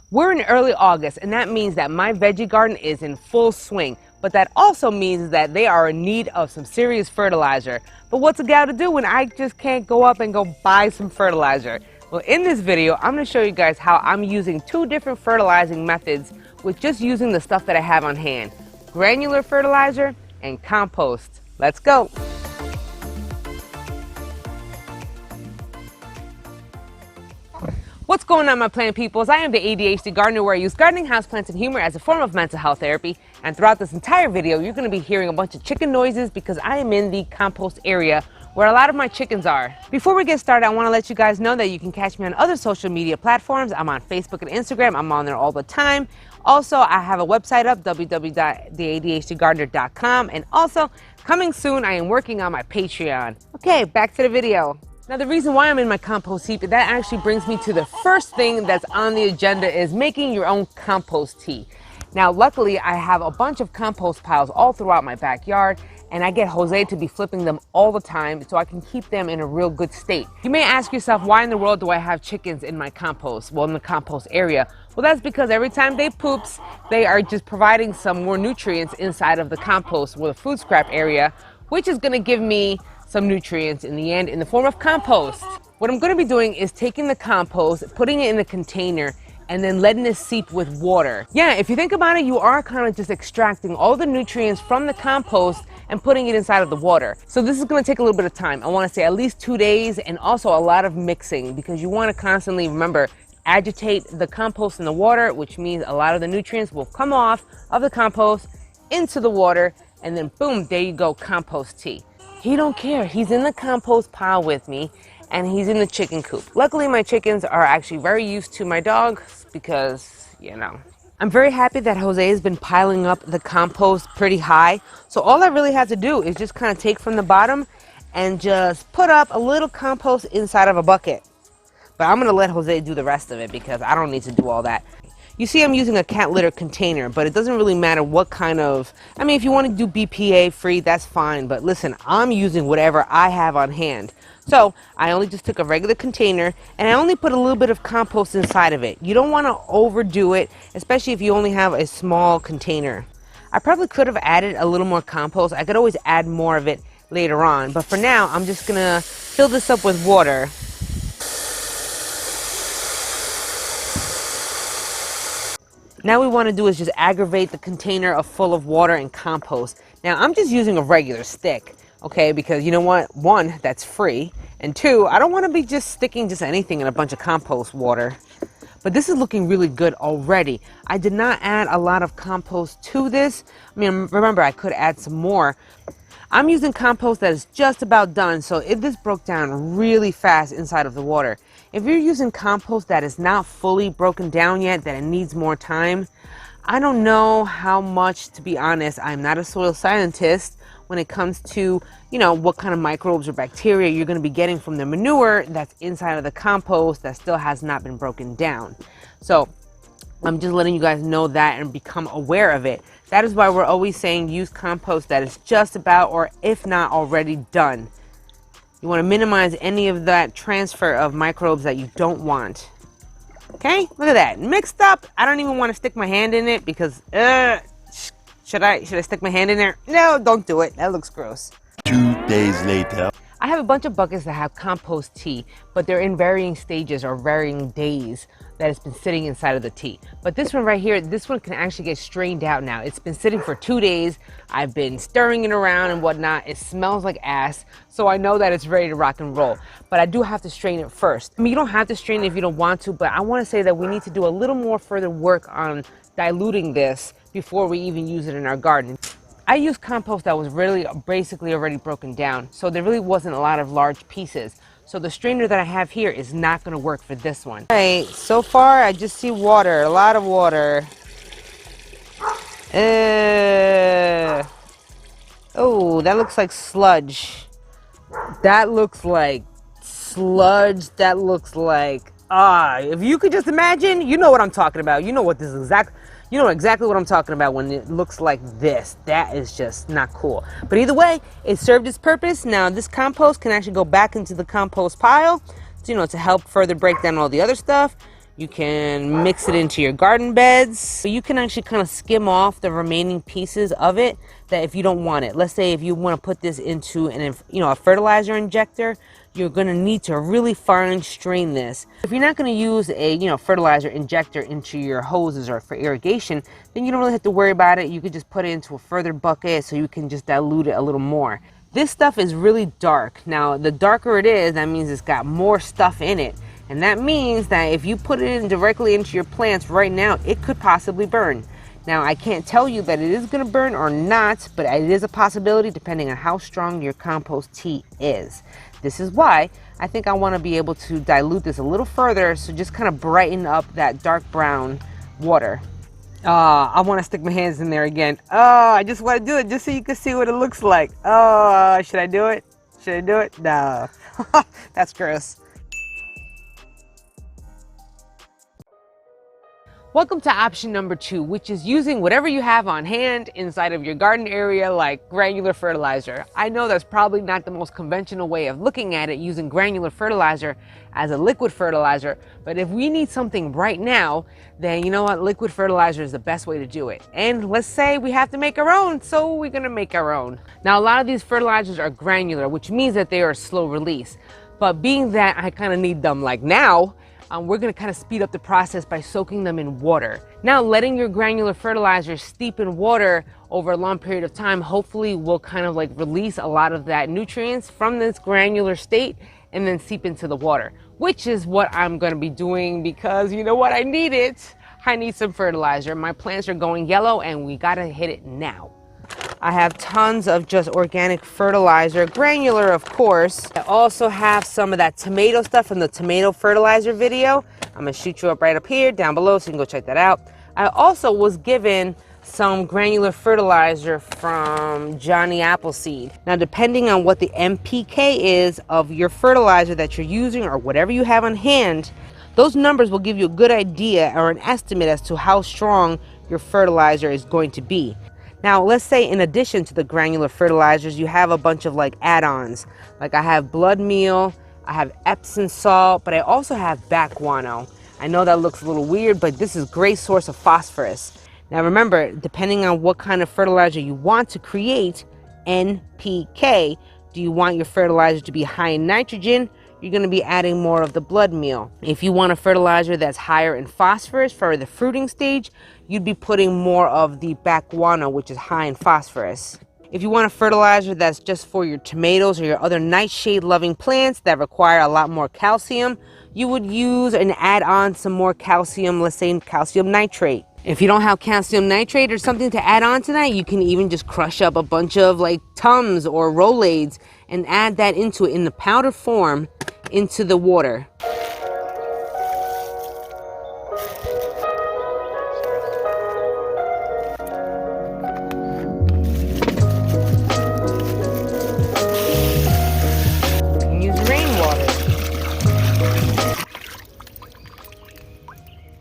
We're in early August, and that means that my veggie garden is in full swing. But that also means that they are in need of some serious fertilizer. But what's a gal to do when I just can't go up and go buy some fertilizer? Well, in this video, I'm going to show you guys how I'm using two different fertilizing methods with just using the stuff that I have on hand. Granular fertilizer and compost. Let's go. What's going on, my plant peoples? I am the ADHD gardener, where I use gardening, houseplants, and humor as a form of mental health therapy. And throughout this entire video, you're going to be hearing a bunch of chicken noises because I am in the compost area where a lot of my chickens are. Before we get started, I want to let you guys know that you can catch me on other social media platforms. I'm on Facebook and Instagram. I'm on there all the time. Also, I have a website up, www.theadhdgardener.com. And also, coming soon, I am working on my Patreon. Okay, back to the video. Now, the reason why I'm in my compost heap, that actually brings me to the first thing that's on the agenda, is making your own compost tea. Now, luckily, I have a bunch of compost piles all throughout my backyard, and I get Jose to be flipping them all the time so I can keep them in a real good state. You may ask yourself, why in the world do I have chickens in my compost? Well, in the compost area. Well, that's because every time they poops, they are just providing some more nutrients inside of the compost or the food scrap area, which is going to give me some nutrients in the end in the form of compost. What I'm going to be doing is taking the compost, putting it in a container, and then letting it seep with water. Yeah, if you think about it, you are kind of just extracting all the nutrients from the compost and putting it inside of the water. So this is going to take a little bit of time. I want to say at least 2 days, and also a lot of mixing, because you want to constantly, remember, agitate the compost in the water, which means a lot of the nutrients will come off of the compost into the water, and then boom, there you go, compost tea. He don't care. He's in the compost pile with me, and he's in the chicken coop. Luckily, my chickens are actually very used to my dogs because, you know. I'm very happy that Jose has been piling up the compost pretty high. So all I really have to do is just kind of take from the bottom and just put up a little compost inside of a bucket. But I'm going to let Jose do the rest of it because I don't need to do all that. You see, I'm using a cat litter container, but it doesn't really matter what kind of, I mean, if you want to do BPA free, that's fine. But listen, I'm using whatever I have on hand. So I only just took a regular container, and I only put a little bit of compost inside of it. You don't want to overdo it, especially if you only have a small container. I probably could have added a little more compost. I could always add more of it later on. But for now, I'm just going to fill this up with water. Now we want to do is just aggravate the container full of water and compost. Now I'm just using a regular stick, okay, because you know what? One, that's free, and two, I don't want to be just sticking just anything in a bunch of compost water. But this is looking really good already. I did not add a lot of compost to this. I mean, remember, I could add some more. I'm using compost that is just about done, so this broke down really fast inside of the water. If you're using compost that is not fully broken down yet, that it needs more time, I don't know how much, to be honest. I'm not a soil scientist when it comes to, you know, what kind of microbes or bacteria you're going to be getting from the manure that's inside of the compost that still has not been broken down. So I'm just letting you guys know that and become aware of it. That is why we're always saying use compost that is just about, or if not already done. You want to minimize any of that transfer of microbes that you don't want. Okay, look at that, mixed up. I don't even want to stick my hand in it because should I stick my hand in there? No, don't do it. That looks gross. 2 days later. I have a bunch of buckets that have compost tea, but they're in varying stages or varying days that it's been sitting inside of the tea. But this one right here, this one can actually get strained out now. It's been sitting for 2 days. I've been stirring it around and whatnot. It smells like ass, so I know that it's ready to rock and roll. But I do have to strain it first. I mean, you don't have to strain it if you don't want to, but I want to say that we need to do a little more further work on diluting this before we even use it in our garden. I used compost that was really basically already broken down, so there really wasn't a lot of large pieces. So the strainer that I have here is not going to work for this one. All right, so far I just see water, a lot of water. Oh, that looks like sludge. That looks like sludge. That looks like, if you could just imagine, you know what I'm talking about. You know what this is exactly. You know exactly what I'm talking about when it looks like this. That is just not cool. But either way, it served its purpose. Now this compost can actually go back into the compost pile, to, you know, to help further break down all the other stuff. You can mix it into your garden beds. You can actually kind of skim off the remaining pieces of it that if you don't want it. Let's say if you want to put this into a fertilizer injector, you're going to need to really fine strain this. If you're not going to use a fertilizer injector into your hoses or for irrigation, then you don't really have to worry about it. You could just put it into a further bucket so you can just dilute it a little more. This stuff is really dark. Now, the darker it is, that means it's got more stuff in it. And that means that if you put it in directly into your plants right now, it could possibly burn. Now, I can't tell you that it is going to burn or not, but it is a possibility depending on how strong your compost tea is. This is why I think I want to be able to dilute this a little further, so just kind of brighten up that dark brown water. I want to stick my hands in there again. I just want to do it just so you can see what it looks like. Should I do it? Should I do it? No. That's gross. Welcome to option number 2, which is using whatever you have on hand inside of your garden area, like granular fertilizer. I know that's probably not the most conventional way of looking at it, using granular fertilizer as a liquid fertilizer, but if we need something right now, then you know what, liquid fertilizer is the best way to do it. And let's say we have to make our own, so we're gonna make our own. Now, a lot of these fertilizers are granular, which means that they are slow release, but being that I kind of need them like now, we're going to kind of speed up the process by soaking them in water. Now, letting your granular fertilizer steep in water over a long period of time hopefully will kind of like release a lot of that nutrients from this granular state and then seep into the water, which is what I'm going to be doing because you know what, I need it. I need some fertilizer. My plants are going yellow and we got to hit it now. I have tons of just organic fertilizer, granular of course. I also have some of that tomato stuff from the tomato fertilizer video. I'm gonna shoot you up right up here, down below, so you can go check that out. I also was given some granular fertilizer from Johnny Appleseed. Now, depending on what the NPK is of your fertilizer that you're using or whatever you have on hand, those numbers will give you a good idea or an estimate as to how strong your fertilizer is going to be. Now, let's say in addition to the granular fertilizers, you have a bunch of like add-ons. Like I have blood meal, I have Epsom salt, but I also have back guano. I know that looks a little weird, but this is a great source of phosphorus. Now remember, depending on what kind of fertilizer you want to create, NPK, do you want your fertilizer to be high in nitrogen? You're going to be adding more of the blood meal. If you want a fertilizer that's higher in phosphorus for the fruiting stage, you'd be putting more of the back guano, which is high in phosphorus. If you want a fertilizer that's just for your tomatoes or your other nightshade loving plants that require a lot more calcium, you would use and add on some more calcium, let's say calcium nitrate. If you don't have calcium nitrate or something to add on to that, you can even just crush up a bunch of like Tums or Rolaids and add that into it in the powder form into the water.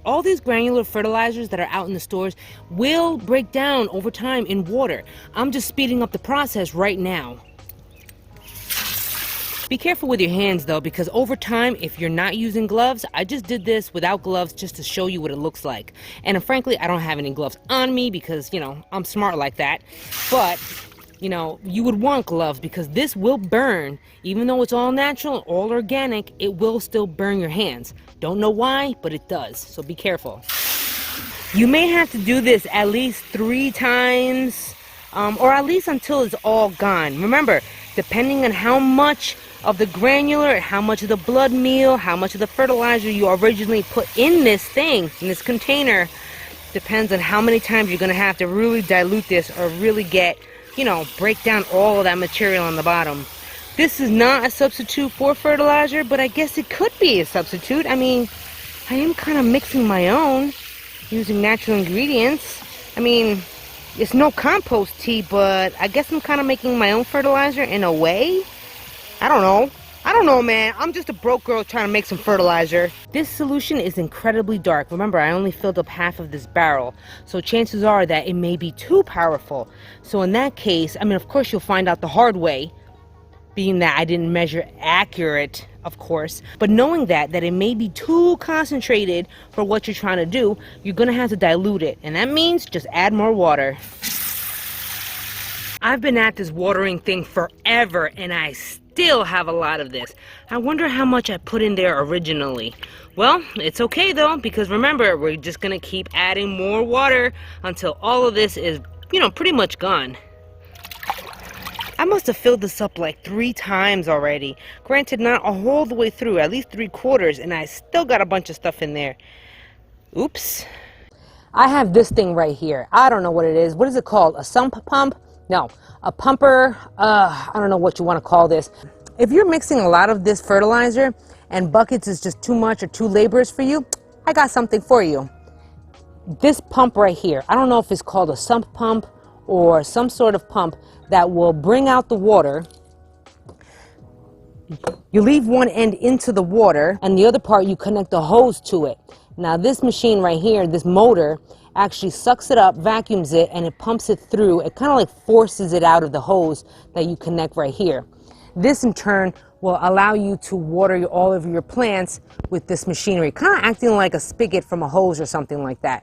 All these granular fertilizers that are out in the stores will break down over time in water. I'm just speeding up the process right now. Be careful with your hands though, because over time, if you're not using gloves, I just did this without gloves just to show you what it looks like. And frankly, I don't have any gloves on me because, you know, I'm smart like that. But, you know, you would want gloves because this will burn. Even though it's all natural, all organic, it will still burn your hands. Don't know why, but it does. So be careful. You may have to do this at least 3 times, or at least until it's all gone. Remember, depending on how much of the granular, how much of the blood meal, how much of the fertilizer you originally put in this thing, in this container, depends on how many times you're going to have to really dilute this or really get, you know, break down all of that material on the bottom. This is not a substitute for fertilizer, but I guess it could be a substitute. I mean, I am kind of mixing my own using natural ingredients. I mean, it's no compost tea, but I guess I'm kind of making my own fertilizer in a way. I don't know, man. I'm just a broke girl trying to make some fertilizer. This solution is incredibly dark. Remember, I only filled up half of this barrel, so chances are that it may be too powerful. So in that case, I mean, of course you'll find out the hard way. being that I didn't measure accurate, of course. But knowing that it may be too concentrated for what you're trying to do, you're gonna have to dilute it. And that means just add more water. I've been at this watering thing forever and I still have a lot of this. I wonder how much I put in there originally. Well, it's okay though, because remember, we're just gonna keep adding more water until all of this is, pretty much gone. I must have filled this up like 3 times already. Granted, not all the way through, at least 3/4, and I still got a bunch of stuff in there. Oops. I have this thing right here. I don't know what it is. What is it called? A sump pump? No, a pumper. I don't know what you want to call this. If you're mixing a lot of this fertilizer and buckets is just too much or too laborious for you, I got something for you. This pump right here, I don't know if it's called a sump pump or some sort of pump that will bring out the water. You leave one end into the water and the other part you connect a hose to it. Now this machine right here, this motor, actually sucks it up, vacuums it, and it pumps it through. It kind of like forces it out of the hose that you connect right here. This in turn will allow you to water all of your plants with this machinery, kind of acting like a spigot from a hose or something like that.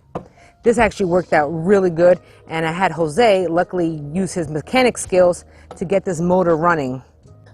This actually worked out really good, and I had Jose luckily use his mechanic skills to get this motor running.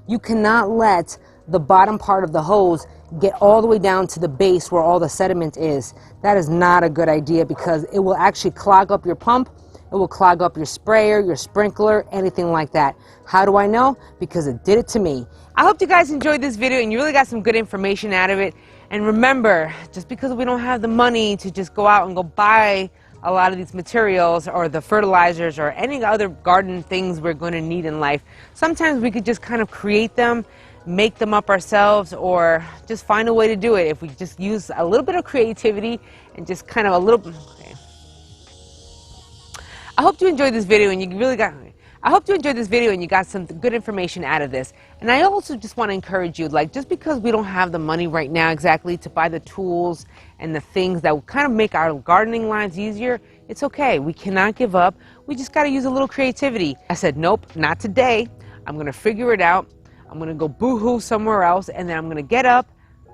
You cannot let the bottom part of the hose get all the way down to the base where all the sediment is. That is not a good idea because it will actually clog up your pump. It will clog up your sprayer, your sprinkler, anything like that. How do I know? Because it did it to me. I hope you guys enjoyed this video and you really got some good information out of it. And remember, just because we don't have the money to just go out and go buy a lot of these materials or the fertilizers or any other garden things we're going to need in life, sometimes we could just kind of create them, make them up ourselves, or just find a way to do it if we just use a little bit of creativity and just kind of a little. Okay. I hope you enjoyed this video and you really got. I hope you enjoyed this video and you got some good information out of this. And I also just want to encourage you, like, just because we don't have the money right now exactly to buy the tools and the things that will kind of make our gardening lives easier, it's okay. We cannot give up. We just got to use a little creativity. I said, nope, not today. I'm going to figure it out. I'm going to go boo-hoo somewhere else, and then I'm going to get up,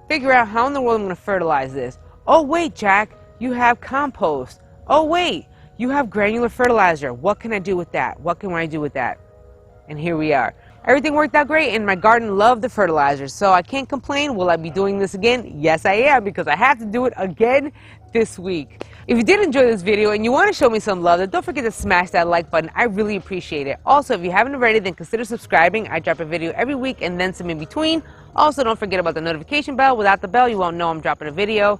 figure out how in the world I'm going to fertilize this. Oh, wait, Jack, you have compost. Oh, wait, you have granular fertilizer. What can I do with that? What can I do with that? And here we are. Everything worked out great, and my garden loved the fertilizers, so I can't complain. Will I be doing this again? Yes, I am, because I have to do it again this week. If you did enjoy this video and you want to show me some love, then don't forget to smash that like button. I really appreciate it. Also, if you haven't already, then consider subscribing. I drop a video every week and then some in between. Also, don't forget about the notification bell. Without the bell, you won't know I'm dropping a video.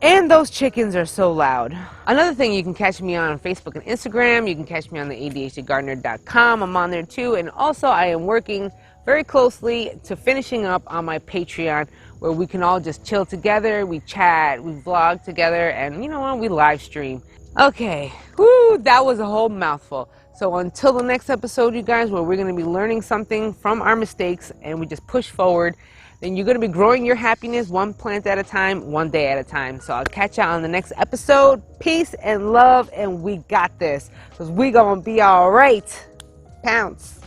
And those chickens are so loud. Another thing, you can catch me on Facebook and Instagram. You can catch me on the ADHDgardener.com. I'm on there too. And also, I am working very closely to finishing up on my Patreon, where we can all just chill together, we chat, we vlog together, and you know what, we live stream. Okay, whoo, that was a whole mouthful. So until the next episode, you guys, where we're going to be learning something from our mistakes and we just push forward, then you're going to be growing your happiness one plant at a time, one day at a time. So I'll catch you on the next episode. Peace and love, and we got this, because we going to be all right. Pounce.